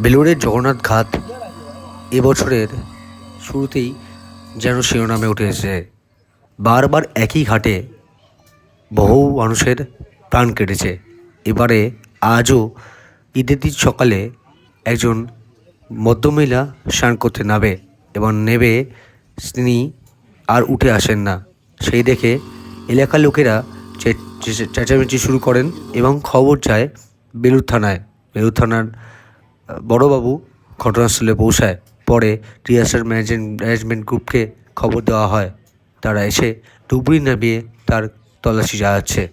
বেলুড়ের জগন্নাথ ঘাট এবছরের শুরুতেই যেন শিরোনামে উঠে এসেছে। বারবার একই ঘাটে বহু মানুষের প্রাণ কেটেছে। এবারে আজও ঈদের দিন সকালে একজন ভদ্রমহিলা স্নান করতে নামে এবং নেমে তিনি আর উঠে আসেন না। সেই দেখে এলাকার লোকেরা চেঁচামেচি শুরু করেন এবং খবর যায় বেলুড় থানায়। বেলুড় থানার বড়বাবু ঘটনাস্থলে পৌঁছায়। পরে রিহার্সাল ম্যানেজমেন্ট গ্রুপকে খবর দেওয়া হয়। তারা এসে ডুবুরি নামিয়ে তার তল্লাশি চালাচ্ছে।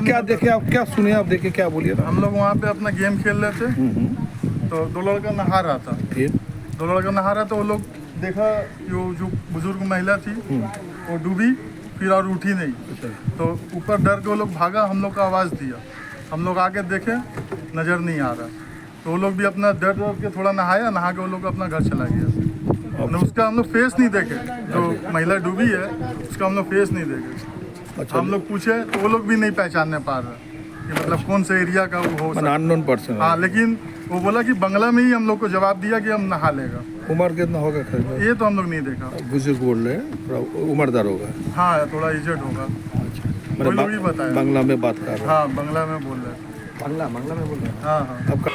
क्या देखे आप, क्या सुने आप, देखे क्या बोलिए? हम लोग वहाँ पे अपना गेम खेल रहे थे तो दो लड़का नहा रहा था। फिर दो लड़का नहा रहा था, वो लोग देखा कि वो जो बुजुर्ग महिला थी वो डूबी, फिर और उठी नहीं। तो ऊपर डर के वो लोग भागा, हम लोग को आवाज़ दिया। हम लोग आके देखे नज़र नहीं आ रहा, तो वो लोग भी अपना डर के थोड़ा नहाया, नहा के वो लोग अपना घर चला गया। उसका हम लोग फेस नहीं देखे, जो महिला डूबी है उसका हम लोग फेस नहीं देखे। अच्छा, हम लोग पूछे तो वो लोग भी नहीं पहचानने पा रहे कि मतलब कौन से एरिया का वो हो सकता है। Unknown person. हाँ, लेकिन वो बोला कि बंगला में ही हम लोग को जवाब दिया कि हम नहा लेगा। उम्र कितना होगा? ये तो हम लोग नहीं देखा। बुजुर्ग बोल रहे हैं, थोड़ा उम्रदार होगा। हाँ, थोड़ा एजेड होगा। अच्छा, वो लोग ही बताया। बांग्ला में बात कर रहे हैं। हाँ, बंगला में बोल रहे हैं। বাংলা में बोल रहे हैं। हाँ हाँ। आपका